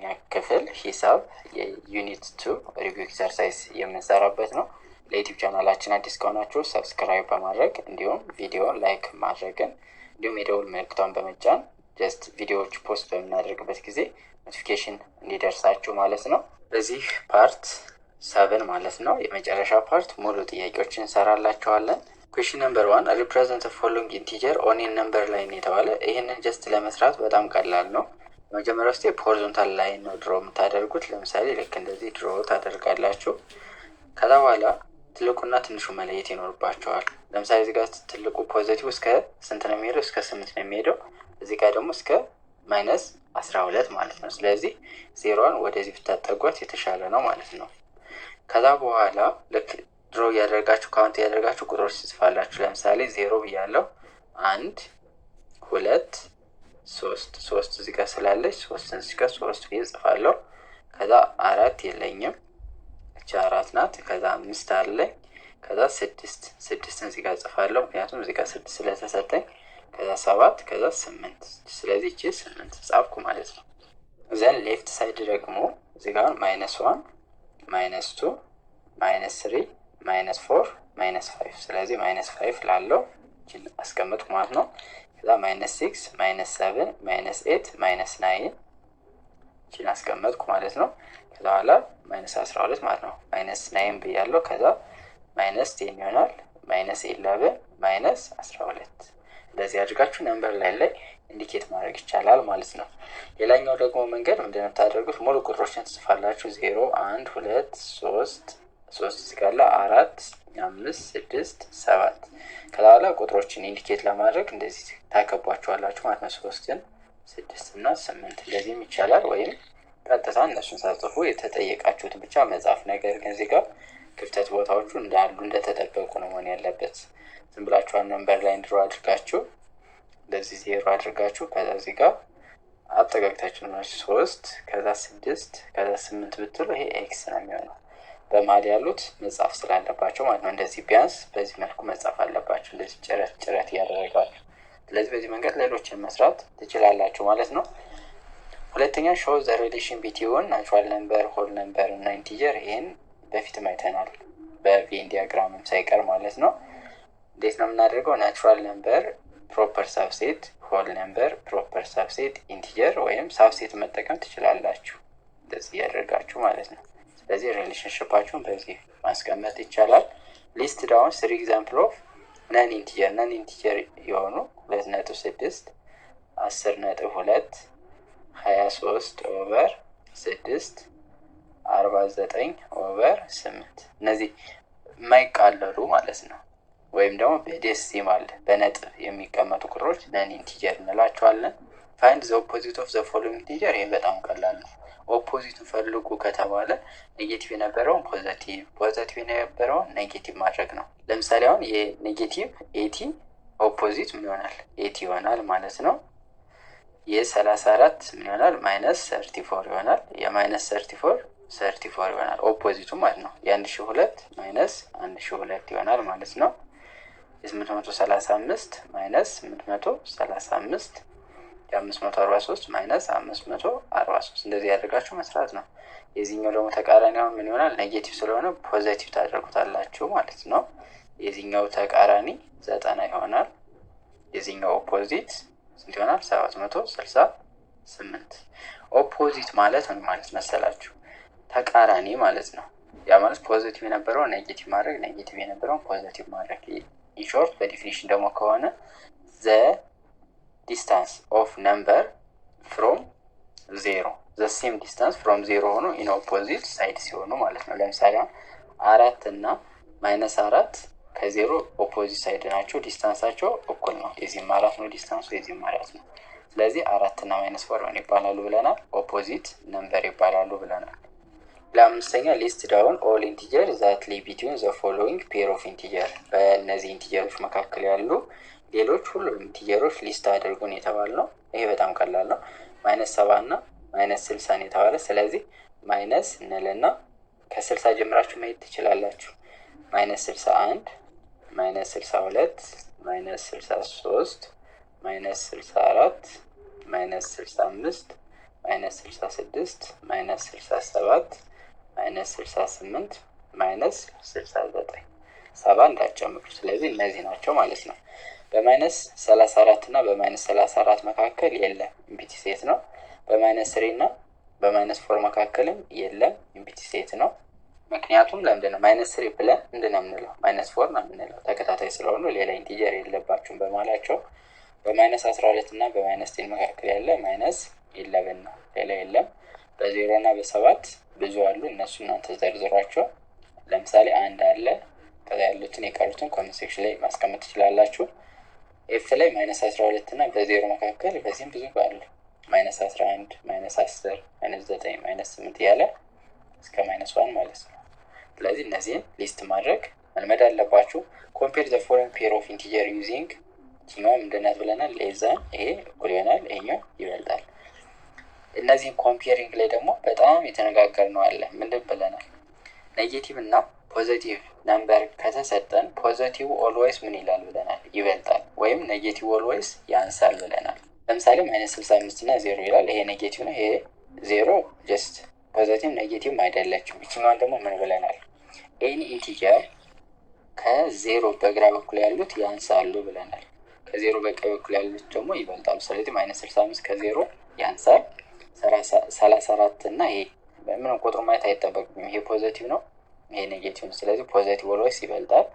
የ12ኛ ክፍል ሂሳብ የዩኒት 2 ሪቪው ኤክሰርሳይዝ የምንሰራበት ነው። ለዩቲዩብ ቻናላችን አዲስ ከሆናችሁ ሰብስክራይብ በማድረግ እንዲሁም ቪዲዮ ላይክ ማድረግን እንዲሁም የደውል ምልክቷን በመጫን ጀስት ቪዲዮዎች ፖስት በምናደርግበት ጊዜ ኖቲፊኬሽን እንዲደርሳችሁ ማለት ነው። በዚህ ፓርት 7 ማለት ነው የመጨረሻ ፓርት ሙሉ ጥያቄዎችን እንሰራላችኋለን። ኩዌሽን ነምበር 1 represent the following integer on a number line የተባለ ይሄንን ጀስት ለመስራት በጣም ቀላል ነው። መጀመሪያው ስቴፕ ሆሪዞንታል ላይን ነው ድሮ የምታደርጉት። ለምሳሌ ልክ እንደዚህ ድሮ ታደርጋላችሁ። ከዛ በኋላ ትልቁና ትንሹ መለየት ይኖርባቸዋል። ለምሳሌ እዚህ ጋር ትልቁ ፖዚቲቭ እስከ ስንት ነው የሚሄደው? እስከ 8 ነው የሚሄደው። እዚህ ጋር ደግሞ እስከ -12 ማለት ነው። ስለዚህ ዜሮዋን ወደዚህ ብታጠጓት የተሻለ ነው ማለት ነው። ከዛ በኋላ ልክ ድሮ ያደርጋችሁ ካውንት ያደርጋችሁ ቁጥሮች ትጽፋላችሁ። ለምሳሌ 0 ብያለሁ 1 2 3 እዚህ ጋር ስላለች 3 እዚህ ጋር 3 ብዬ ጽፋለሁ። ከዛ 4 የለኝም እቺ 4 ናት። ከዛ 5 አለኝ። ከዛ 6 እዚህ ጋር ጽፋለሁ ምክንያቱም እዚህ ጋር 6 ስለተሰጠኝ። ከዛ 7 ከዛ 8 ስለዚህ እቺ 8 ጻፍኩ ማለት ነው። ዘን ሌፍት ሳይድ ደግሞ እዚህ ጋር -1 -2 -3 -4 -5 ስለዚህ -5 ላለው እቺን አስቀምጥኩ ማለት ነው። ከዛ -6 -7 -8 -9 እቺን አስቀምጥኩ ማለት ነው። ከዛ በኋላ -12 ማለት ነው። -9 ብያለሁ። ከዛ -10 ይሆናል -11 -12 እንደዚህ አድርጋችሁ ነምበር ላይ ኢንዲኬት ማድረግ ይቻላል ማለት ነው። ሌላኛው ደግሞ መንገድ ምንድነው የምታደርጉት? ሙሉ ቁጥሮችን ትጽፋላችሁ። 0 1 2 3 እዚህ ጋር 4 5 6 7 ከዛ በኋላ ቁጥሮችን ኢንዲኬት ለማድረግ እንደዚህ ታከቧቸዋላችሁ ማለት ነው። 3ን 6 እና 8 እንደዚህም ይቻላል። ወይም ቀጥታ እነሱን ሳትጽፉ የተጠየቃችሁትን ብቻ መጻፍ። ነገር ግን እዚህ ጋር ክፍተት ቦታዎቹ እንዳሉ እንደተጠበቁ ነው መሆን ያለበት። ዝም ብላችሁ ነምበር ላይ ድሮ አድርጋችሁ እንደዚህ 0 አድርጋችሁ ከዛ እዚህ ጋር አጠጋግታችሁ ነው 3 ከዛ 6 ከዛ 8 ብትሉ ይሄ ኤክስ ነው የሚሆነው። በመሃል ያሉት መጻፍ ስላለባቸው ማለት ነው። እንደዚህ ቢያንስ በዚህ መልኩ መጻፍ አለባቸው፣ እንደዚህ ጭረት እያደረጋችሁ። ስለዚህ በዚህ መንገድ ሌሎችን መስራት ትችላላችሁ ማለት ነው። ሁለተኛ show the relation between natural number, whole number እና integer። ይሄን በፊትም አይተናል በቬን ዲያግራምም ሳይቀር ማለት ነው። እንዴት ነው የምናደርገው? ናቹራል ነምበር ፕሮፐር ሳብሴት፣ ሆል ነምበር ፕሮፐር ሳብሴት፣ ኢንቲጀር ወይም ሳብሴት መጠቀም ትችላላችሁ እንደዚህ ያደርጋችሁ ማለት ነው። ስለዚህ ሪሌሽንሺፓችሁን በዚህ ማስቀመጥ ይቻላል። ሊስት ዳውን 3 ኤግዛምፕል ኦፍ ነን ኢንቲጀር የሆኑ 2.6 10.2 23 ኦቨር 6 49/8 እነዚህ የማይቃለሉ ማለት ነው። ወይም ደግሞ በዴሲማል በነጥብ የሚቀመጡ ቁጥሮች ነን ኢንቲጀር እንላቸዋለን። ፋይንድ ዘ ኦፖዚት ኦፍ ዘ ፎሎዊንግ ኢንቲጀር። ይሄ በጣም ቀላል ነው። ኦፖዚቱን ፈልጉ ከተባለ ኔጌቲቭ የነበረውን ፖዚቲቭ የነበረውን ኔጌቲቭ ማድረግ ነው። ለምሳሌ አሁን የኔጌቲቭ 80 ኦፖዚት ምን ይሆናል? 80 ይሆናል ማለት ነው። የ34 ምን ይሆናል? -34 ይሆናል። -34 ይሆናል ኦፖዚቱ ማለት ነው። የ1002 -1002 ይሆናል ማለት ነው። የ835 -835 የ543 -543 እንደዚህ ያደርጋችሁ መስራት ነው። የዚህኛው ደግሞ ተቃራኒ አሁን ምን ይሆናል? ኔጌቲቭ ስለሆነ ፖዚቲቭ ታደርጉታላችሁ ማለት ነው። የዚህኛው ተቃራኒ 90 ይሆናል። የዚህኛው ኦፖዚት ስንት ይሆናል? 768። ኦፖዚት ማለት ምን ማለት መሰላችሁ? ተቃራኒ ማለት ነው። ያ ማለት ፖዚቲቭ የነበረው ኔጌቲቭ ማድረግ፣ ኔጌቲቭ የነበረው ፖዚቲቭ ማድረግ። ኢንሾርት በዲፊኒሽን ደግሞ ከሆነ ዘ ዲስታንስ ኦፍ ነምበር ፍሮም 0 ዘ ሴም ዲስታንስ ፍሮም 0 ሆኖ ኢን ኦፖዚት ሳይድ ሲሆኑ ማለት ነው። ለምሳሌ 4 እና -4 ከ0 ኦፖዚት ሳይድ ናቸው። ዲስታንሳቸው እኩል ነው። የዚህም 4 ነው ዲስታንሱ፣ የዚህም 4 ነው። ስለዚህ 4 እና -4 ምን ይባላሉ ብለናል? ኦፖዚት ነምበር ይባላሉ ብለናል። ለአምስተኛ ሊስት ዳውን ኦል ኢንቲጀር ዛት ሊ ቢትዊን ዘ ፎሎዊንግ ፔር ኦፍ ኢንቲጀር። በእነዚህ ኢንቲጀሮች መካከል ያሉ ሌሎች ሁሉም ኢንቲጀሮች ሊስት አድርጉን የተባል ነው። ይሄ በጣም ቀላል ነው። -7 እና -60 የተባለ ስለዚህ ማይነስ እንልና ከ60 ጀምራችሁ መሄድ ትችላላችሁ። -61 -62 -63 -64 -65 ማይነስ 66 ማይነስ 67 ማይነስ 68 ማይነስ 69 7 እንዳትጨምሩ። ስለዚህ እነዚህ ናቸው ማለት ነው። በማይነስ 34 እና በማይነስ 34 መካከል የለም ኢምፒቲ ሴት ነው። በማይነስ 3 እና በማይነስ 4 መካከልም የለም ኢምፒቲ ሴት ነው። ምክንያቱም ለምንድነው ማይነስ 3 ብለን ምንድነው የምንለው ማይነስ 4 ነው የምንለው ተከታታይ ስለሆኑ ሌላ ኢንቲጀር የለባችሁም በማላቸው። በማይነስ 12 እና በማይነስ 10 መካከል ያለ ማይነስ 11 ነው፣ ሌላ የለም። በ0 እና በ7 ብዙ አሉ፣ እነሱ እናንተ ዘርዝሯቸው። ለምሳሌ አንድ አለ፣ ከዛ ያሉትን የቀሩትን ኮሜንት ሴክሽን ላይ ማስቀመጥ ትችላላችሁ። ኤፍ ላይ ማይነስ 12 እና በ0 መካከል በዚህም ብዙ አሉ፣ ማይነስ 11 ማይነስ 10 ማይነስ 9 ማይነስ 8 እያለ እስከ ማይነስ 1 ማለት ነው። ስለዚህ እነዚህን ሊስት ማድረግ መልመድ አለባችሁ። ኮምፔር ዘ ፎሎዊንግ ፔር ኦፍ ኢንቲጀር ዩዚንግ ቲማው ምንድናት ብለናል? ሌዛን ይሄ እኩል ይሆናል፣ ይሄኛው ይበልጣል። እነዚህን ኮምፔሪንግ ላይ ደግሞ በጣም የተነጋገርነው አለ። ምንድን ብለናል? ኔጌቲቭ እና ፖዚቲቭ ነምበር ከተሰጠን ፖዚቲቭ ኦልዌይስ ምን ይላል ብለናል? ይበልጣል። ወይም ኔጌቲቭ ኦልዌይስ ያንሳል ብለናል። ለምሳሌ ማይነስ 65 እና 0 ይላል። ይሄ ኔጌቲቭ ነው፣ ይሄ 0 ጀስት ፖዚቲቭ ኔጌቲቭ አይደለችም። ይችኛዋን ደግሞ ምን ብለናል? ኤኒ ኢንቲጀር ከ0 በግራ በኩል ያሉት ያንሳሉ ብለናል። ከ0 በቀኝ በኩል ያሉት ደግሞ ይበልጣሉ። ስለዚህ ማይነስ 65 ከ0 ያንሳል። 34 እና ይሄ ምንም ቁጥሩ ማየት አይጠበቅም። ይሄ ፖዚቲቭ ነው፣ ይሄ ኔጌቲቭ ነው። ስለዚህ ፖዚቲቭ ኦልዌይስ ይበልጣል።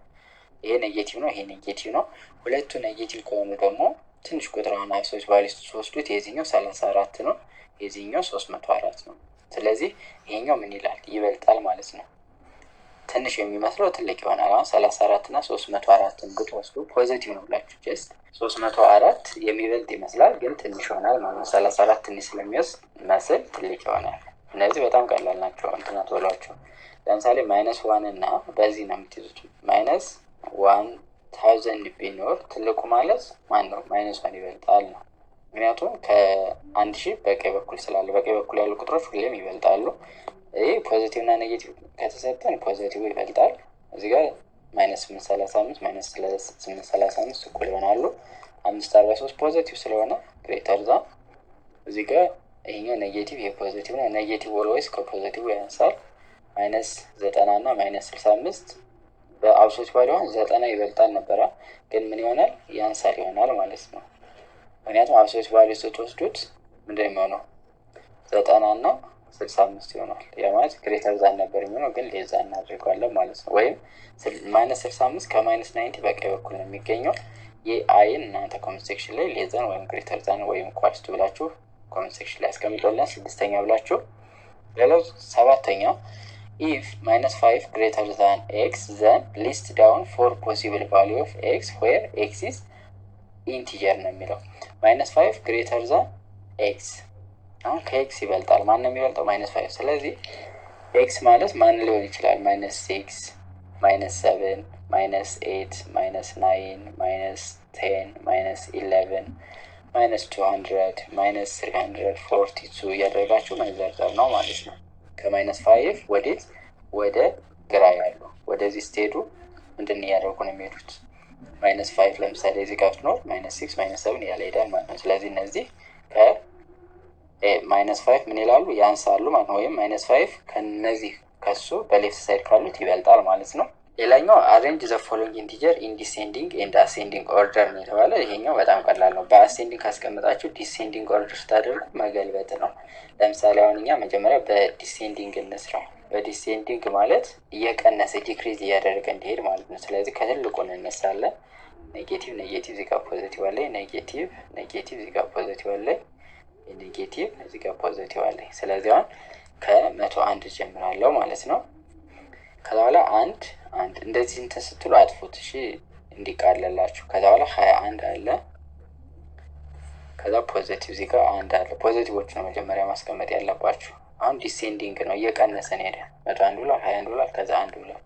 ይሄ ኔጌቲቭ ነው፣ ይሄ ኔጌቲቭ ነው። ሁለቱ ኔጌቲቭ ከሆኑ ደግሞ ትንሽ ቁጥራውን አብሶች ቫሊስ ወስዱት። የዚህኛው 34 ነው፣ የዚህኛው 304 ነው። ስለዚህ ይሄኛው ምን ይላል? ይበልጣል ማለት ነው። ትንሽ የሚመስለው ትልቅ ይሆናል። አሁን 34 እና 304ን ብትወስዱ ፖዚቲቭ ነው ብላችሁ ጀስት 304 የሚበልጥ ይመስላል፣ ግን ትንሽ ይሆናል ማለት ነው። 34 ትንሽ ስለሚመስል ትልቅ ይሆናል። እነዚህ በጣም ቀላል ናቸው፣ እንትና ቶሏቸው። ለምሳሌ ማይነስ 1 እና በዚህ ነው የምትይዙት። ማይነስ 1000 ቢኖር ትልቁ ማለት ማን ነው? ማይነስ 1 ይበልጣል ነው። ምክንያቱም ከ1000 በቀኝ በኩል ስላለ በቀኝ በኩል ያሉ ቁጥሮች ሁሌም ይበልጣሉ። ይህ ፖዚቲቭ እና ኔጌቲቭ ከተሰጠን ፖዚቲቭ ይበልጣል። እዚህ ጋር ማይነስ 835 ማይነስ 835 እኩል ይሆናሉ። 543 ፖዚቲቭ ስለሆነ ግሬተር ዛን እዚህ ጋር ይሄኛው ኔጌቲቭ ይሄ ፖዚቲቭ ነው። ኔጌቲቭ ኦልዌይስ ከፖዚቲቭ ያንሳል። ማይነስ 90 እና ማይነስ 65 በአብሶሉት ቫልዩ 90 ይበልጣል ነበረ፣ ግን ምን ይሆናል? ያንሳል ይሆናል ማለት ነው። ምክንያቱም አብሶሉት ቫልዩ ስትወስዱት ምንድን የሚሆነው 90 እና 65 ይሆናል። ያ ማለት ግሬተር ዛን ነበር የሚሆነው፣ ግን ሌዛ እናድርገዋለን ማለት ነው። ወይም ማይነስ 65 ከማይነስ 90 በቀኝ በኩል ነው የሚገኘው። ይህ አይን እናንተ ኮሜንት ሴክሽን ላይ ሌዛን ወይም ግሬተር ዛን ወይም ኳልስቱ ብላችሁ ኮሜንት ሴክሽን ላይ አስቀምጦልን 6ኛ ብላችሁ። ሌላው 7ኛ ኢፍ ማይነስ 5 ግሬተር ዛን ኤክስ ዘን ሊስት ዳውን ፎር ፖሲብል ቫሊዩ ኦፍ ኤክስ ዌር ኤክስ ኢዝ ኢንቲጀር ነው የሚለው። ማይነስ 5 ግሬተር ዛን ኤክስ አሁን ከኤክስ ይበልጣል። ማን ነው የሚበልጠው? ማይነስ 5። ስለዚህ ኤክስ ማለት ማን ሊሆን ይችላል? ማይነስ 6 ማይነስ 7 ማይነስ 8 ማይነስ 9 ማይነስ 10 ማይነስ 11 ማይነስ 200 ማይነስ 342 እያደረጋችሁ መዘርዘር ነው ማለት ነው። ከማይነስ 5 ወዴት? ወደ ግራ ያሉ ወደዚህ ስትሄዱ ምንድን እያደረጉ ነው የሚሄዱት? ማይነስ 5 ለምሳሌ እዚህ ጋር ብትኖር ማይነስ 6 ማይነስ 7 እያለ ሄዳል ማለት ነው። ስለዚህ እነዚህ ማይነስ 5 ምን ይላሉ? ያንሳሉ ማለት ነው። ወይም ማይነስ 5 ከነዚህ ከሱ በሌፍት ሳይድ ካሉት ይበልጣል ማለት ነው። ሌላኛው አሬንጅ ዘ ፎሎዊንግ ኢንቲጀር ኢን ዲሴንዲንግ ኤንድ አሴንዲንግ ኦርደር ነው የተባለ። ይሄኛው በጣም ቀላል ነው። በአሴንዲንግ ካስቀመጣችሁ ዲሴንዲንግ ኦርደር ስታደርጉ መገልበጥ ነው። ለምሳሌ አሁን እኛ መጀመሪያ በዲሴንዲንግ እንስራ። በዲሴንዲንግ ማለት እየቀነሰ ዲክሪዝ እያደረገ እንዲሄድ ማለት ነው። ስለዚህ ከትልቁ እንነሳለን። ኔጌቲቭ ኔጌቲቭ እዚህ ጋር ፖዚቲቭ አለ፣ ኔጌቲቭ ኔጌቲቭ እዚህ ጋር ፖዚቲቭ አለ፣ ኔጌቲቭ እዚህ ጋር ፖዚቲቭ አለ። ስለዚህ አሁን ከ101 ጀምራለሁ ማለት ነው። ከዛ በኋላ አንድ እንደዚህ እንትን ስትሉ አጥፉት እሺ፣ እንዲቃለላችሁ። ከዛ በኋላ 21 አለ። ከዛ ፖዚቲቭ እዚህ ጋር 1 አለ። ፖዚቲቮች ነው መጀመሪያ ማስቀመጥ ያለባችሁ። አሁን ዲሴንዲንግ ነው፣ እየቀነሰ ነው ሄደ። 101 ብሏል፣ 21 ብሏል፣ ከዛ 1 ብሏል።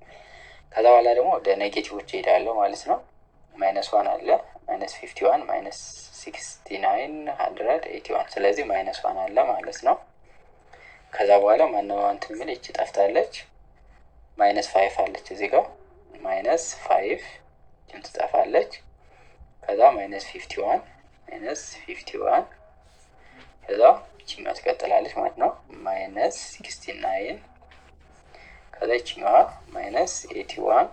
ከዛ በኋላ ደግሞ ወደ ኔጌቲቮች ሄዳለሁ ማለት ነው። ማይነስ 1 አለ፣ ማይነስ 51 ማይነስ 69 181። ስለዚህ ማይነስ 1 አለ ማለት ነው። ከዛ በኋላ ማነው እንትን የሚል እቺ ጠፍታለች። ማይነስ 5 አለች እዚህ ጋር ማይነስ 5 እንት ትጠፋለች። ከዛ ማይነስ 51 ከዛ ይችኛዋ ትቀጥላለች ማለት ነው። ማይነስ 69 ከዛ ይችኛዋ ማይነስ 81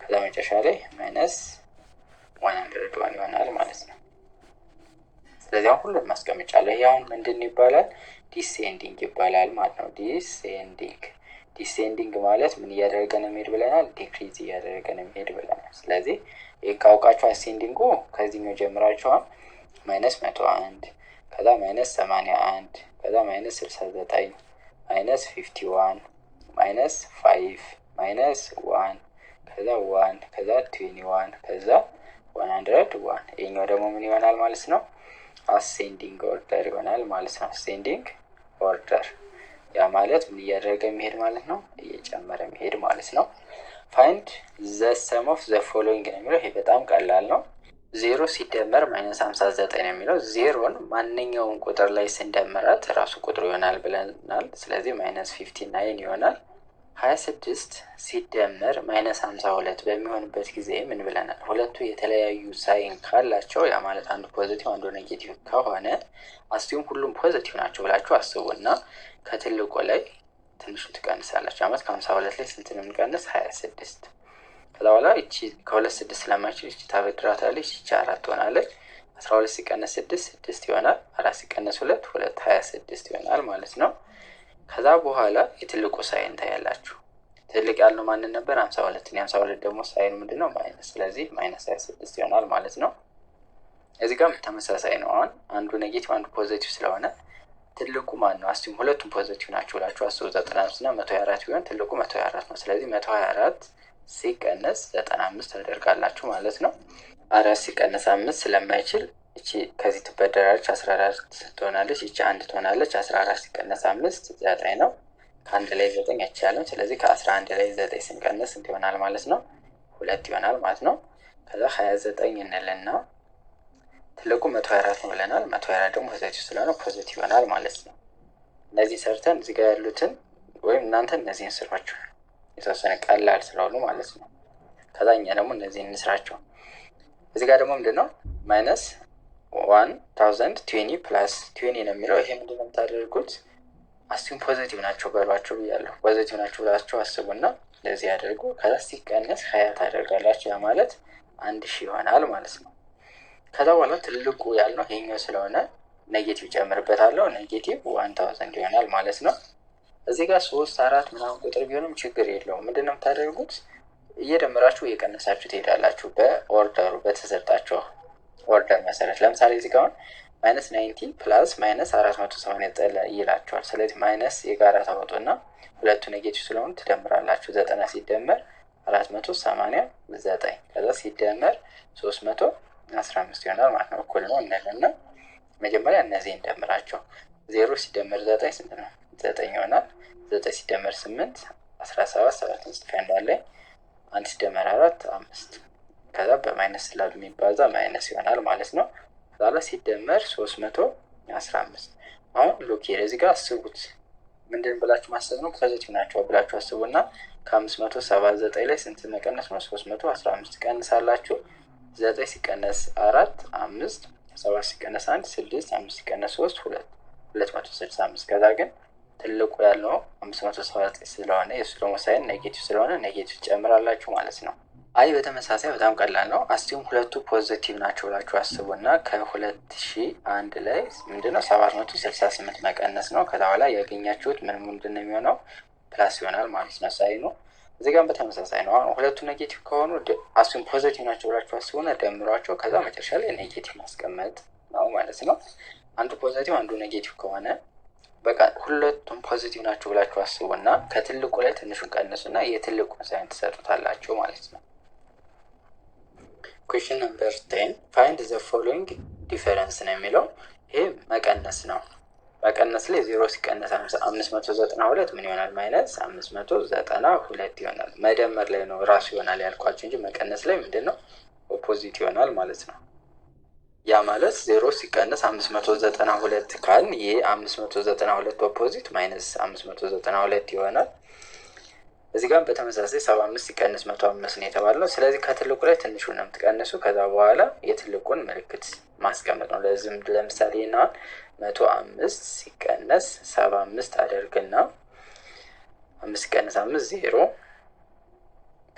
ከዛ መጨረሻ ላይ ማይነስ 101 ይሆናል ማለት ነው። ስለዚህ አሁን ሁሉም ማስቀመጫለሁ። ይሄ አሁን ምንድን ይባላል? ዲሴንዲንግ ይባላል ማለት ነው። ዲሴንዲንግ ማለት ምን እያደረገ ነው የሚሄድ ብለናል? ዲክሪዝ እያደረገ ነው የሚሄድ ብለናል። ስለዚህ ይሄ ካውቃችሁ አሴንዲንጉ ከዚህኛው ጀምራችኋል ማይነስ 101 ከዛ ማይነስ 81 ከዛ ማይነስ 69 ማይነስ 51 ማይነስ 5 ማይነስ 1 ከዛ 1 ከዛ 21 ከዛ 101 ይሄኛው ደግሞ ምን ይሆናል ማለት ነው? አሴንዲንግ ኦርደር ይሆናል ማለት ነው። አሴንዲንግ ኦርደር ያ ማለት ምን እያደረገ የሚሄድ ማለት ነው? እየጨመረ የሚሄድ ማለት ነው። ፋይንድ ዘ ሰም ኦፍ ዘ ፎሎዊንግ ነው የሚለው። ይሄ በጣም ቀላል ነው። 0 ሲደመር ማይነስ 59 ነው የሚለው። ዜሮን ማንኛውም ቁጥር ላይ ስንደምራት ራሱ ቁጥሩ ይሆናል ብለናል። ስለዚህ ማይነስ 59 ይሆናል። 26 ሲደመር ማይነስ 52 በሚሆንበት ጊዜ ምን ብለናል? ሁለቱ የተለያዩ ሳይን ካላቸው ያ ማለት አንዱ ፖዚቲቭ አንዱ ኔጌቲቭ ከሆነ አስቲም ሁሉም ፖዚቲቭ ናቸው ብላችሁ አስቡና ከትልቁ ላይ ትንሹ ትቀንሳላችሁ። አመት ከ52 ላይ ስንት ነው የምንቀንስ? 26 ከዛ በኋላ እቺ ከሁለት 6 ስለማይችል እቺ ታበድራታለች። እቺ 4 ትሆናለች። 12 ሲቀነስ 6 6 ይሆናል። 4 ሲቀነስ 2 2 26 ይሆናል ማለት ነው። ከዛ በኋላ የትልቁ ሳይን ታያላችሁ። ትልቅ ያልነው ማንን ነበር? 52 ነው። 52 ደግሞ ሳይን ምንድነው? ማይነስ። ስለዚህ ማይነስ 26 ይሆናል ማለት ነው። እዚህ ጋር ተመሳሳይ ነው። አሁን አንዱ ኔጌቲቭ አንዱ ፖዚቲቭ ስለሆነ ትልቁ ማን ነው? አስቲም ሁለቱም ፖዚቲቭ ናቸው ብላችሁ አስቡ። 95 እና 124 ቢሆን ትልቁ 124 ነው። ስለዚህ 124 ሲቀነስ 95 ታደርጋላችሁ ማለት ነው። 4 ሲቀነስ 5 ስለማይችል እቺ ከዚህ ትበደራለች 14 ትሆናለች። እቺ 1 ትሆናለች። 14 ሲቀነስ 5 9 ነው። ከአንድ ላይ 9 አይቻልም። ስለዚህ ከ11 ላይ 9 ስንቀነስ ስንት ይሆናል ማለት ነው? 2 ይሆናል ማለት ነው። ከዛ 29 እንልና ትልቁ 124 ነው ብለናል። 124 ደግሞ ፖዚቲቭ ስለሆነ ፖዚቲቭ ይሆናል ማለት ነው። እነዚህ ሰርተን እዚህ ጋር ያሉትን ወይም እናንተ እነዚህን ስሯቸው የተወሰነ ቀላል ስለሆኑ ማለት ነው። ከዛ እኛ ደግሞ እነዚህን እንስራቸው። እዚህ ጋር ደግሞ ምንድነው ማይነስ 1020 ፕላስ 20 ነው የሚለው። ይሄ ምንድነው የምታደርጉት? አስቲም ፖዚቲቭ ናቸው በሏቸው ብያለሁ። ፖዚቲቭ ናቸው ብላችሁ አስቡና እንደዚህ ያደርጉ። ከዛ ሲቀነስ 20 ታደርጋላችሁ። ያ ማለት 1000 ይሆናል ማለት ነው። ከዛ በኋላ ትልቁ ያልነው ይሄኛው ስለሆነ ኔጌቲቭ ጨምርበታለሁ። ኔጌቲቭ 1000 ይሆናል ማለት ነው። እዚህ ጋር 3 4 ምናምን ቁጥር ቢሆንም ችግር የለውም። ምንድነው የምታደርጉት? እየደመራችሁ እየቀነሳችሁ ትሄዳላችሁ በኦርደሩ በተሰጣቸው ኦርደር መሰረት። ለምሳሌ እዚህ ጋር ማይነስ 90 ፕላስ ማይነስ 489 ይላቸዋል። ስለዚህ ማይነስ የጋራ ታወጡና ሁለቱ ኔጌቲቭ ስለሆኑ ትደምራላችሁ። 90 ሲደመር 489 ከዛ ሲደመር 315 ይሆናል ማለት ነው። እኩል ነው እንልና መጀመሪያ እነዚህ እንደምራቸው። 0 ሲደመር 9 ስንት ነው? 9 ይሆናል። 9 ሲደመር 8 17 7 እንጽፍ እንዳለ 1 ሲደመር 4 5 ከዛ በማይነስ ስለሚባዛ ማይነስ ይሆናል ማለት ነው። ከዛ ሲደመር 315 አሁን ሎክ እዚህ ጋር አስቡት። ምንድን ብላችሁ ማሰብ ነው? ፖዚቲቭ ናቸው ብላችሁ አስቡና ከ579 ላይ ስንት መቀነስ ነው? 315 ቀንሳላችሁ። 9 ሲቀነስ 4 5 7 ሲቀነስ 1 6 5 ሲቀነስ 3 2 265 ከዛ ግን ትልቁ ያለው 579 ስለሆነ የሱ ደግሞ ሳይን ኔጌቲቭ ስለሆነ ኔጌቲቭ ጨምራላችሁ ማለት ነው። አይ በተመሳሳይ በጣም ቀላል ነው። አስቲም ሁለቱ ፖዚቲቭ ናቸው ብላችሁ አስቡና ከ2001 ላይ ምንድነው 768 መቀነስ ነው። ከዛ በኋላ ያገኛችሁት ምንድን ነው የሚሆነው? ፕላስ ይሆናል ማለት ነው ሳይኑ። እዚህ ጋር በተመሳሳይ ነው። አሁን ሁለቱ ኔጌቲቭ ከሆኑ አስቲም ፖዚቲቭ ናቸው ብላችሁ አስቡና ደምሯቸው ከዛ መጨረሻ ላይ ኔጌቲቭ ማስቀመጥ ነው ማለት ነው። አንዱ ፖዚቲቭ አንዱ ኔጌቲቭ ከሆነ በቃ ሁለቱም ፖዚቲቭ ናቸው ብላችሁ አስቡና ከትልቁ ላይ ትንሹን ቀንሱና የትልቁን ሳይን ትሰጡታላችሁ ማለት ነው። ኩዌስችን ነምበር 10 ፋይንድ ዘ ፎሎዊንግ ዲፈረንስ ነው የሚለው። ይሄ መቀነስ ነው። መቀነስ ላይ 0 ሲቀነስ 592 ምን ይሆናል? ማይነስ 592 ይሆናል። መደመር ላይ ነው ራሱ ይሆናል ያልኳችሁ እንጂ መቀነስ ላይ ምንድነው ኦፖዚት ይሆናል ማለት ነው። ያ ማለት 0 ሲቀነስ 592 ካልን ይሄ 592 ኦፖዚት ማይነስ 592 ይሆናል። እዚህ ጋር በተመሳሳይ 75 ሲቀነስ 105 ነው የተባለው። ስለዚህ ከትልቁ ላይ ትንሹን ነው የምትቀንሱ። ከዛ በኋላ የትልቁን ምልክት ማስቀመጥ ነው። ለምሳሌ እና 105 ሲቀነስ 75 አደርግና 5 ቀንስ 5 0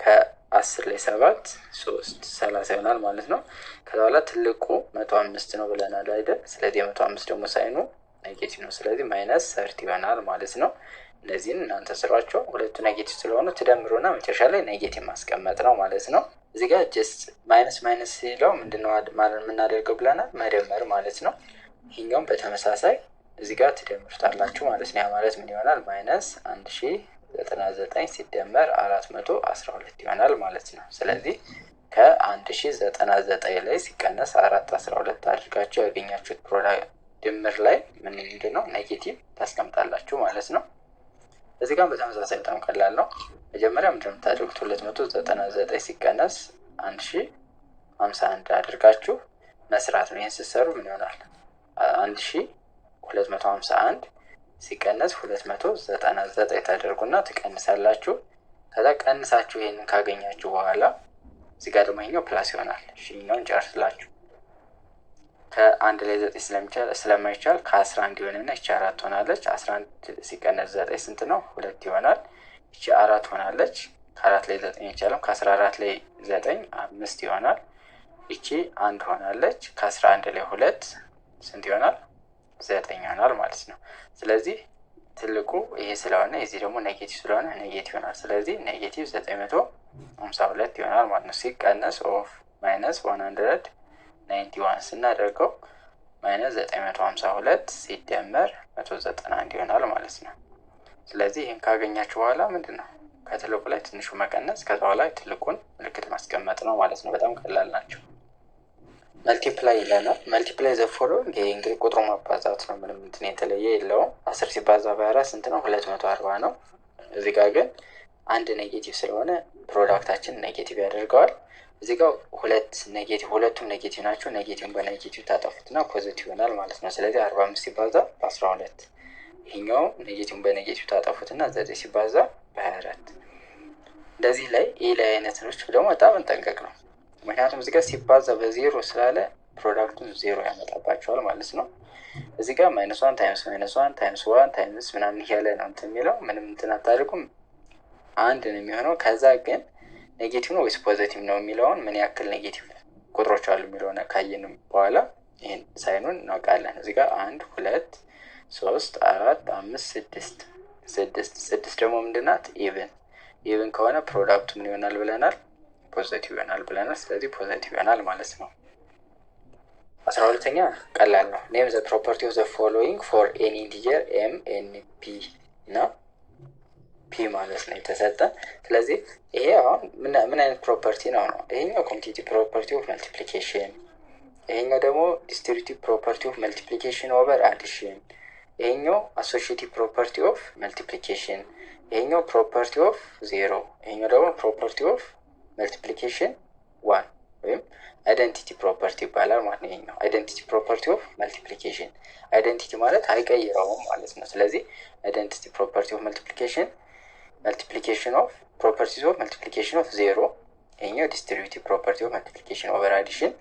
ከ10 ላይ 7 3 30 ይሆናል ማለት ነው። ከዛ በኋላ ትልቁ 105 ነው ብለናል አይደል? ስለዚህ 105 ደግሞ ሳይኑ ኔጌቲቭ ነው። ስለዚህ ማይነስ 30 ይሆናል ማለት ነው። እነዚህን እናንተ ስሯቸው። ሁለቱ ኔጌቲቭ ስለሆኑ ትደምሩና መጨረሻ ላይ ኔጌቲቭ ማስቀመጥ ነው ማለት ነው። እዚህ ጋር ጀስት ማይነስ ማይነስ ሲለው ምንድነው ማለት የምናደርገው ብለናል? መደመር ማለት ነው። ይሄኛውም በተመሳሳይ እዚህ ጋር ትደምሩታላችሁ ማለት ነው። ያ ማለት ምን ይሆናል? ማይነስ 1099 ሲደመር 412 ይሆናል ማለት ነው። ስለዚህ ከ1099 ላይ ሲቀነስ 412 አድርጋችሁ ያገኛችሁት ፕሮዳክት ድምር ላይ ምንድነው? ኔጌቲቭ ታስቀምጣላችሁ ማለት ነው። እዚህ ጋር በተመሳሳይ በጣም ቀላል ነው። መጀመሪያ ምንድነው የምታደርጉት? 299 ሲቀነስ 1051 አድርጋችሁ መስራት ነው። ይህን ስትሰሩ ምን ይሆናል? 1251 ሲቀነስ 299 ታደርጉና ትቀንሳላችሁ። ከዛ ቀንሳችሁ ይሄንን ካገኛችሁ በኋላ እዚህ ጋር ደግሞ ይሄኛው ፕላስ ይሆናል። እሺ ይሄኛውን ጨርስላችሁ ከአንድ ላይ 9 ስለማይቻል ከ11 ይሆንና እቺ 4 ሆናለች። 11 ሲቀነስ 9 ስንት ነው? 2 ይሆናል። እቺ 4 ሆናለች። ከ4 ላይ 9 ይቻላል። ከ14 ላይ 9 5 ይሆናል። እቺ 1 ሆናለች። ከ11 ላይ 2 ስንት ይሆናል? 9 ይሆናል ማለት ነው። ስለዚህ ትልቁ ይሄ ስለሆነ የዚህ ደግሞ ኔጌቲቭ ስለሆነ ኔጌቲቭ ይሆናል። ስለዚህ ኔጌቲቭ 952 ይሆናል ማለት ነው። ሲቀነስ ኦፍ ማይነስ 191 ስናደርገው ማይነስ 952 ሲደመር 191 ይሆናል ማለት ነው። ስለዚህ ይህን ካገኛችሁ በኋላ ምንድነው ከትልቁ ላይ ትንሹ መቀነስ፣ ከዛ በኋላ ትልቁን ምልክት ማስቀመጥ ነው ማለት ነው። በጣም ቀላል ናቸው። መልቲፕላይ ይለናል። መልቲፕላይ ዘ ፎሎዊንግ። ይሄ እንግዲህ ቁጥሩ ማባዛት ነው። ምንም እንትን የተለየ የለውም። 10 ሲባዛ በ4 ስንት ነው? 240 ነው። እዚህ ጋር ግን አንድ ኔጌቲቭ ስለሆነ ፕሮዳክታችን ኔጌቲቭ ያደርገዋል። እዚህ ጋር ሁለቱም ኔጌቲቭ ናቸው። ኔጌቲቭን በኔጌቲቭ ታጠፉትና ፖዚቲቭ ይሆናል ማለት ነው። ስለዚህ 45 ሲባዛ በ12 ይሄኛው ኔጌቲቭን በኔጌቲቭ ታጠፉትና 9 ሲባዛ በ24 እንደዚህ ላይ ይሄ ላይ አይነቶች ደግሞ በጣም እንጠንቀቅ ነው። ምክንያቱም እዚህ ጋር ሲባዛ በዜሮ ስላለ ፕሮዳክቱን ዜሮ ያመጣባቸዋል ማለት ነው። እዚህ ጋር -1 ታይምስ -1 ታይምስ 1 ታይምስ ምናምን እያለ ነው እንትን የሚለው ምንም እንትን አታደርጉም። አንድ ነው የሚሆነው። ከዛ ግን ኔጌቲቭ ነው ወይስ ፖዚቲቭ ነው የሚለውን ምን ያክል ኔጌቲቭ ቁጥሮች አሉ የሚለውን ካየንም በኋላ ይሄን ሳይኑን እናውቃለን። እዚህ ጋር 1 2 3 4 5 6 ደግሞ ምንድናት? ኢቭን ከሆነ ፕሮዳክቱ ምን ይሆናል ብለናል? ፖዚቲቭ ይሆናል ብለናል። ስለዚህ ፖዚቲቭ ይሆናል ማለት ነው። 12ኛ ቀላል ነው። ኔም ዘ ፕሮፐርቲ ኦፍ ዘ ፎሎዊንግ ፎር ኤኒ ኢንቲጀር ኤም ኤን ፒ እና ፒ ማለት ነው የተሰጠ። ስለዚህ ይሄ አሁን ምን አይነት ፕሮፐርቲ ነው? ይሄኛው ኮሚቲቲቭ ፕሮፐርቲ ኦፍ መልቲፕሊኬሽን፣ ይሄኛው ደግሞ ዲስትሪቢዩቲቭ ፕሮፐርቲ ኦፍ መልቲፕሊኬሽን ኦቨር አዲሽን፣ ይሄኛው አሶሺዬቲቭ ፕሮፐርቲ ኦፍ መልቲፕሊኬሽን፣ ይሄኛው ፕሮፐርቲ ኦፍ ዜሮ፣ ይሄኛው ደግሞ ፕሮፐርቲ ኦፍ መልቲፕሊኬሽን 1 ወይም አይደንቲቲ ፕሮፐርቲ ይባላል ማለት ነው። ይሄኛው አይደንቲቲ ፕሮፐርቲ ኦፍ መልቲፕሊኬሽን፣ አይደንቲቲ ማለት አይቀይረውም ማለት ነው። ስለዚህ አይደንቲቲ ፕሮፐርቲ ኦፍ መልቲፕሊኬሽን ኦፍ ፕሮፐርቲስ ኦፍ መልቲፕሊኬሽን ኦፍ ዜሮ፣ ይሄኛው ዲስትሪቢዩቲቭ ፕሮፐርቲ ኦፍ መልቲፕሊኬሽን ኦቨር አዲሽን፣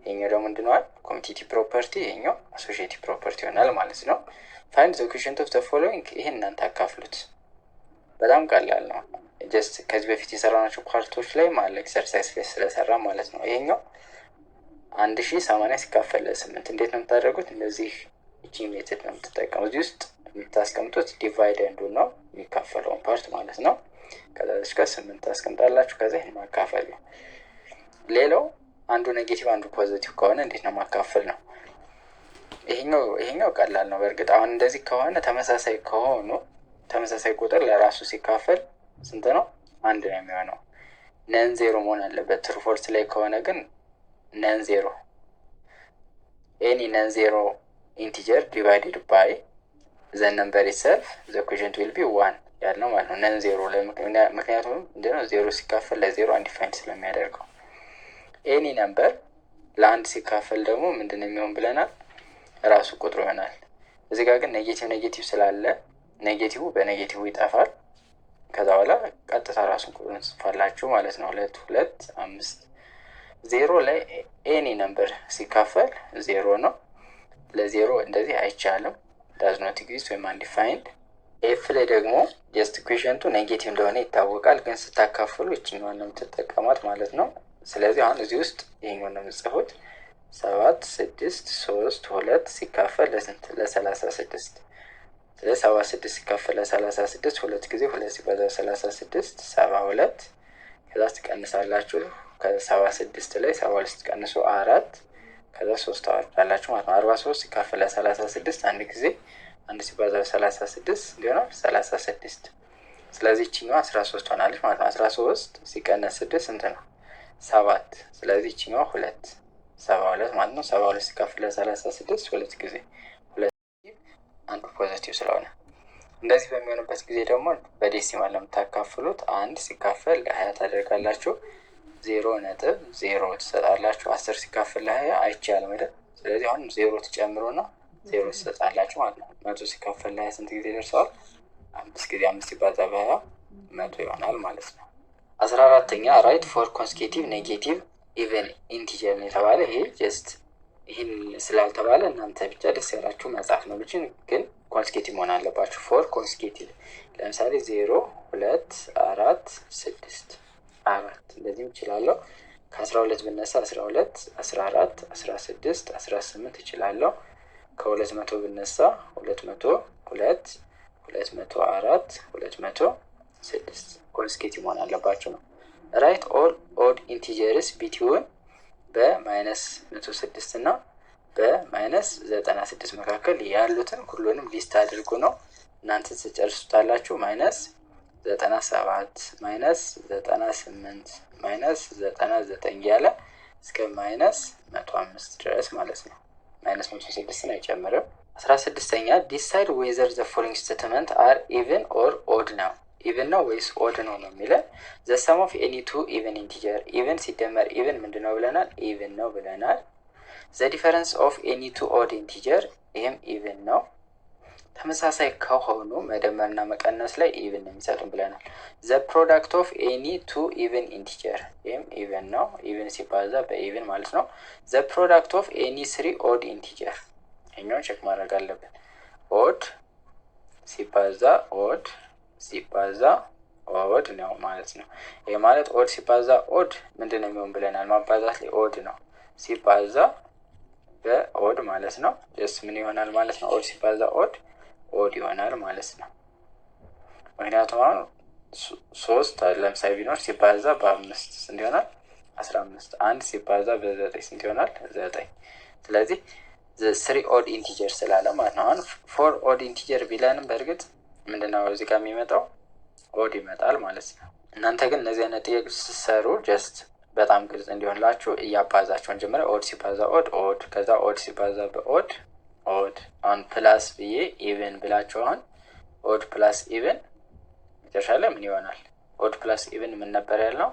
ይሄኛው ደግሞ ምንድነው? ኮሚቲቲቭ ፕሮፐርቲ፣ ይሄኛው አሶሺዬቲቭ ፕሮፐርቲ ይሆናል ማለት ነው። ፋይንድ ዘ ኮኤፊሺየንት ኦፍ ዘ ፎሎዊንግ። ይሄን እናንተ አካፍሉት። በጣም ቀላል ነው። ጀስት ከዚህ በፊት የሰራናቸው ፓርቶች ላይ ማለት ኤክሰርሳይዝ ላይ ስለሰራ ማለት ነው። ይሄኛው 1080 ሲካፈል ለ8 እንዴት ነው የምታደርጉት? እንደዚህ እቺ ሜተድ ነው የምትጠቀሙት። እዚህ ውስጥ የምታስቀምጡት ዲቫይደንዱ ነው የሚካፈለውን ፓርት ማለት ነው። ከዛ ጋር 8 ታስቀምጣላችሁ። ከዛ ይሄን ማካፈል ነው። ሌላው አንዱ ኔጌቲቭ አንዱ ፖዚቲቭ ከሆነ እንዴት ነው ማካፈል ነው። ይሄኛው ቀላል ነው። በእርግጥ አሁን እንደዚህ ከሆነ ተመሳሳይ ከሆኑ ተመሳሳይ ቁጥር ለራሱ ሲካፈል ስንት ነው? 1 ነው የሚሆነው። ነን ዜሮ መሆን አለበት። ትሩ ፎልስ ላይ ከሆነ ግን ነን ዜሮ ኤኒ ነን ዜሮ ኢንቲጀር ዲቫይድድ ባይ ዘ ነምበር ኢትሰልፍ ዘ ኮኤፊሺየንት ዊል ቢ 1 ያለው ማለት ነው። ነን ዜሮ ምክንያቱም እንደው ዜሮ ሲካፈል ለዜሮ አንዲፋይንድ ስለሚያደርገው ኤኒ ነምበር ለአንድ ሲካፈል ደግሞ ምንድነው የሚሆን ብለናል? ራሱ ቁጥሩ ይሆናል። እዚህ ጋር ግን ኔጌቲቭ ስላለ ኔጌቲቭ በኔጌቲቭ ይጠፋል። ከዛ በኋላ ቀጥታ ራሱን ቁጥሩን ጽፋላችሁ ማለት ነው። 2 2 5 ዜሮ ላይ ኤኒ ነምበር ሲካፈል ዜሮ ነው። ለዜሮ እንደዚህ አይቻልም። ዳዝ ኖት ኤግዚስት ወይም አንዲፋይንድ። ኤፍ ላይ ደግሞ ጀስት ኩዌሽንቱ ኔጌቲቭ እንደሆነ ይታወቃል፣ ግን ስታካፍሉ ይችኛዋን ነው የምትጠቀሟት ማለት ነው። ስለዚህ አሁን እዚህ ውስጥ ይሄኛውን ነው የምጽፉት 7 6 3 2 ሲካፈል ለስንት ለ36። ስለዚህ 76 ሲካፈል ለ36 ሁለት ጊዜ 2 ሲባዛ 36 72። ከዛ ትቀንሳላችሁ ከ76 ላይ 72 ቀንሶ 4 ከዛ 3 ታወጣላችሁ ማለት ነው። 43 ሲካፈል ለ36 አንድ ጊዜ 1 ሲባዛ 36 ይሆናል 36። ስለዚህ ይችኛዋ 13 ሆናለች ማለት ነው። 13 ሲቀነስ 6 ስንት ነው? 7። ስለዚህ ይችኛዋ 2 72 ማለት ነው። 72 ሲካፈል ለ36 ሁለት ጊዜ አንዱ ፖዚቲቭ ስለሆነ እንደዚህ በሚሆንበት ጊዜ ደግሞ በዴሲማል ለምታካፍሉት 1 ሲካፈል ለ20 ታደርጋላችሁ 0.0 ትሰጣላችሁ። 10 ሲካፈል ለ20 አይቻልም አይደል? ስለዚህ አሁን 0 ትጨምሩና 0 ትሰጣላችሁ ማለት ነው። 100 ሲካፈል ለ20 ስንት ጊዜ ደርሰዋል? 5 ጊዜ 5 ሲባዛ በ20 100 ይሆናል ማለት ነው። 14ኛ ራይት ፎር ኮንሴኪቲቭ ኔጌቲቭ ኢቨን ኢንቲጀር ነው የተባለ። ይሄ ጀስት ይህን ስላልተባለ እናንተ ብቻ ደስ ያላችሁ መጻፍ ነው ብቻ፣ ግን ኮንሴኪቲቭ መሆን አለባችሁ። ፎር ኮንሴኪቲቭ ለምሳሌ 0 2 4 6 4 እንደዚህም እችላለሁ። ከ12 ብነሳ 12 14 16 18 እችላለሁ። ከ200 ብነሳ 200 2 204 206 ኮንሴኪቲቭ መሆን አለባችሁ ነው። ራይት ኦል ኦድ ኢንቲጀርስ ቢትዊን በማይነስ 106 እና በማይነስ 96 መካከል ያሉትን ሁሉንም ሊስት አድርጉ ነው። እናንተ ትጨርሱታላችሁ። ማይነስ 97 ማይነስ 98 ማይነስ 99 ያለ እስከ ማይነስ 105 ድረስ ማለት ነው። ማይነስ 106ን አይጨምርም። 16ኛ ዲሳይድ ዌዘር ዘ ፎሎዊንግ ስቴትመንት አር ኢቨን ኦር ኦድ ነው። ኢቨን ነው ወይስ ኦድ ነው ነው የሚለን። ዘ ሰም ኦፍ ኤኒ ቱ ኢቨን ኢንቲጀር፣ ኢቨን ሲደመር ኢቨን ምንድን ነው ብለናል? ኢቨን ነው ብለናል። ዘ ዲፈረንስ ኦፍ ኤኒ ቱ ኦድ ኢንቲጀር፣ ይህም ኢቨን ነው። ተመሳሳይ ከሆኑ መደመርና መቀነስ ላይ ኢቨን ነው የሚሰጡን ብለናል። ዘ ፕሮዳክት ኦፍ ኤኒ ቱ ኢቨን ኢንቲጀር፣ ይህም ኢቨን ነው። ኢቨን ሲባዛ በኢቨን ማለት ነው። ዘ ፕሮዳክት ኦፍ ኤኒ ስሪ ኦድ ኢንቲጀር፣ ይህኛውን ቼክ ማድረግ አለብን። ኦድ ሲባዛ ኦድ ሲባዛ ኦድ ነው ማለት ነው። ይሄ ማለት ኦድ ሲባዛ ኦድ ምንድን ነው የሚሆን ብለናል? ማባዛት ላይ ኦድ ነው ሲባዛ በኦድ ማለት ነው። ጀስት ምን ይሆናል ማለት ነው? ኦድ ሲባዛ ኦድ ኦድ ይሆናል ማለት ነው። ምክንያቱም አሁን 3 ለምሳሌ ቢኖር ሲባዛ በ5 ስንት ይሆናል? 15። 1 ሲባዛ በ9 ስንት ይሆናል? 9። ስለዚህ ስሪ ኦድ ኢንቲጀር ስላለ ማለት ነው። አሁን ፎር ኦድ ኢንቲጀር ቢለንም በእርግጥ ምንድነው እዚህ ጋር የሚመጣው? ኦድ ይመጣል ማለት ነው። እናንተ ግን እነዚህ አይነት ጥያቄ ስትሰሩ ጀስት በጣም ግልጽ እንዲሆንላችሁ እያባዛችሁን ጀምረ ኦድ ሲባዛ ኦድ ኦድ፣ ከዛ ኦድ ሲባዛ በኦድ ኦድ። አሁን ፕላስ ብዬ ኢቨን ብላችሁ አሁን ኦድ ፕላስ ኢቨን መጨረሻ ላይ ምን ይሆናል? ኦድ ፕላስ ኢቨን ምን ነበር ያልነው?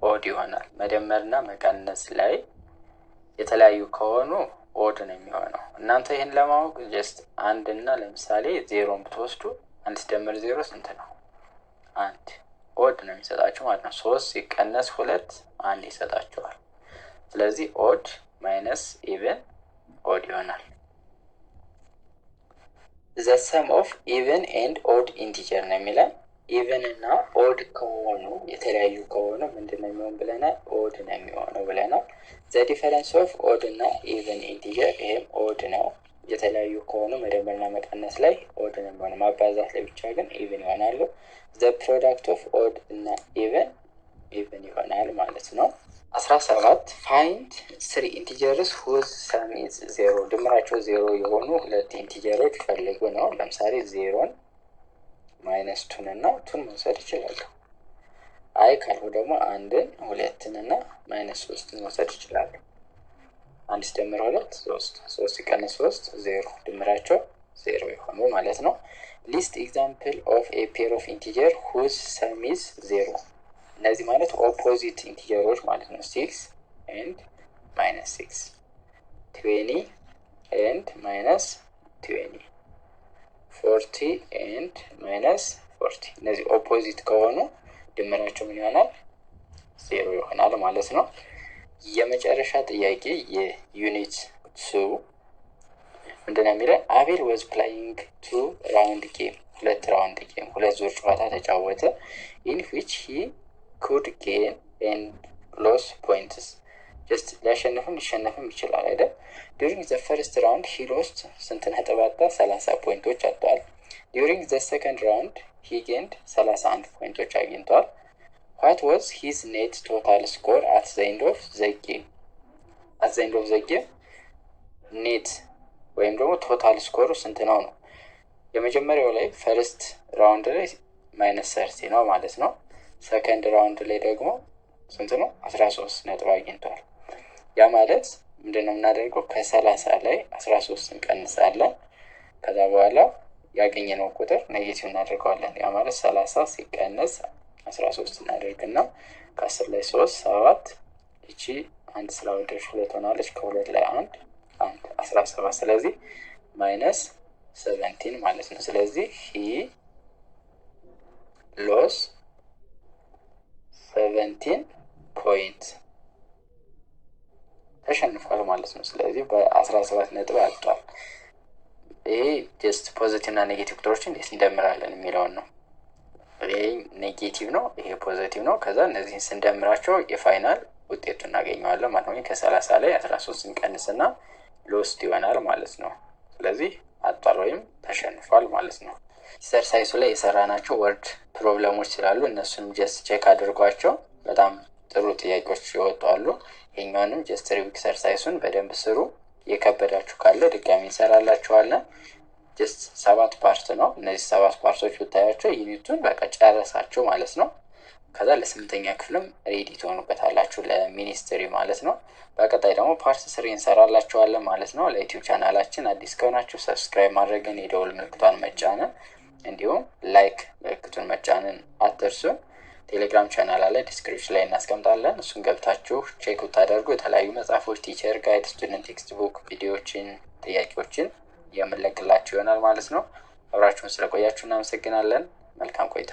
ኦድ ይሆናል። መደመርና መቀነስ ላይ የተለያዩ ከሆኑ ኦድ ነው የሚሆነው። እናንተ ይህን ለማወቅ ጀስት አንድ እና ለምሳሌ 0 ብትወስዱ 1 ሲደመር 0 ስንት ነው? 1 ኦድ ነው የሚሰጣችሁ ማለት ነው። 3 ሲቀነስ 2 1 ይሰጣችኋል። ስለዚህ ኦድ ማይነስ ኢቨን ኦድ ይሆናል። ዘ ሰም ኦፍ ኢቨን ኤንድ ኦድ ኢንቲጀር ነው የሚለን። ኢቨን እና ኦድ ከሆኑ የተለያዩ ከሆኑ ምንድን ነው የሚሆን ብለናል? ኦድ ነው የሚሆነው ብለናል። ዘ ዲፈረንስ ኦፍ ኦድ እና ኢቨን ኢንቲጀር፣ ይሄም ኦድ ነው። የተለያዩ ከሆኑ መደመርና መቀነስ ላይ ኦድ ነው የሚሆነው። ማባዛት ላይ ብቻ ግን ኢቨን ይሆናሉ። ዘ ፕሮዳክት ኦፍ ኦድ እና ኢቨን ኢቨን ይሆናል ማለት ነው። 17 ፋይንድ 3 ኢንቲጀርስ ሁዝ ሰም ኢዝ 0፣ ድምራቸው 0 የሆኑ ሁለት ኢንቲጀሮች ፈልጉ ነው። ለምሳሌ 0ን ማይነስ 2 እና 2 መውሰድ ይችላሉ። አይ ካልሁ ደግሞ 1ን 2ን እና ማይነስ 3ን መውሰድ ይችላሉ። 1 ሲደምር 2 3፣ 3 ሲቀነስ 3 0፣ ድምራቸው 0 የሆኑ ማለት ነው። ሊስት ኤግዛምፕል ኦፍ ኤ ፔር ኦፍ ኢንቲጀር ሁዝ ሰም ኢዝ 0። እነዚህ ማለት ኦፖዚት ኢንቲጀሮች ማለት ነው። 6 ኤንድ ማይነስ 6፣ 20 ኤንድ ማይነስ 20፣ 40 ኤንድ ማይነስ 40። እነዚህ ኦፖዚት ከሆኑ ድምራቸው ምን ይሆናል? 0 ይሆናል ማለት ነው። የመጨረሻ ጥያቄ የዩኒት 2 ምንድነው የሚለው አቤል was playing 2 round game 2 ራውንድ ጌም 2 ዙር ጨዋታ ተጫወተ in which he could gain and lose points just ሊያሸንፍም ሊሸነፍም ይችላል አይደል during the first round he lost ስንት ነጥብ አጣ 30 ፖይንቶች አጥቷል during the second round he gained 31 ፖይንቶች አግኝቷል what was his net total score at the end of the game at the end of the game net ወይም ደግሞ ቶታል ስኮሩ ስንት ነው የመጀመሪያው ላይ ፈርስት ራውንድ ላይ -30 ነው ማለት ነው ሰከንድ ራውንድ ላይ ደግሞ ስንት ነው 13 ነጥብ አግኝቷል ያ ማለት ምንድነው እናደርገው ከ30 ላይ 13 እንቀንሳለን ከዛ በኋላ ያገኘነው ቁጥር ኔጌቲቭ እናደርገዋለን ያ ማለት 30 ሲቀነስ 13 እናደርግና ከ10 ላይ 3 7 እቺ አንድ ስላወደሽ 2 ሆናለች ከ2 ላይ 1 17 ስለዚህ -17 ማለት ነው ስለዚህ he lost 17 ፖይንት ተሸንፏል ማለት ነው ስለዚህ በ17 ነጥብ አጥቷል ይሄ ጀስት ፖዚቲቭ እና ኔጌቲቭ ቁጥሮችን እንዴት እንደምራለን የሚለው ነው ይሄ ኔጌቲቭ ነው ይሄ ፖዚቲቭ ነው ከዛ እነዚህን ስንደምራቸው የፋይናል ውጤቱን እናገኘዋለን ማለት ነው ከ30 ላይ 13 እንቀንስና ሎስት ይሆናል ማለት ነው ስለዚህ አጥቷል ወይም ተሸንፏል ማለት ነው ኤክሰርሳይሱ ላይ የሰራናቸው ወርድ ፕሮብሌሞች ስላሉ እነሱንም ጀስት ቼክ አድርጓቸው በጣም ጥሩ ጥያቄዎች ይወጣሉ ይሄኛውንም ጀስት ሪቪው ኤክሰርሳይሱን በደንብ ስሩ የከበዳችሁ ካለ ድጋሚ እንሰራላችኋለን ጀስት 7 ፓርት ነው እነዚህ 7 ፓርቶች ብታያቸው ዩኒቱን በቃ ጨረሳችሁ ማለት ነው ከዛ ለስምንተኛ ክፍልም ሬዲ ትሆኑበታላችሁ ለሚኒስትሪ ማለት ነው በቀጣይ ደግሞ ፓርት 3 እንሰራላችኋለን ማለት ነው ለዩቲዩብ ቻናላችን አዲስ ከሆናችሁ ሰብስክራይብ ማድረግን የደወል ምልክቷን መጫንን እንዲሁም ላይክ ምልክቱን መጫንን አትርሱ ቴሌግራም ቻናል አለ ዲስክሪፕሽን ላይ እናስቀምጣለን እሱን ገብታችሁ ቼክ ብታደርጉ የተለያዩ መጽሐፎች ቲቸር ጋይድ ስቱደንት ቴክስት ቡክ ቪዲዮዎችን ጥያቄዎችን የምንለቅላችሁ ይሆናል ማለት ነው አብራችሁን ስለቆያችሁ እናመሰግናለን መልካም ቆይታ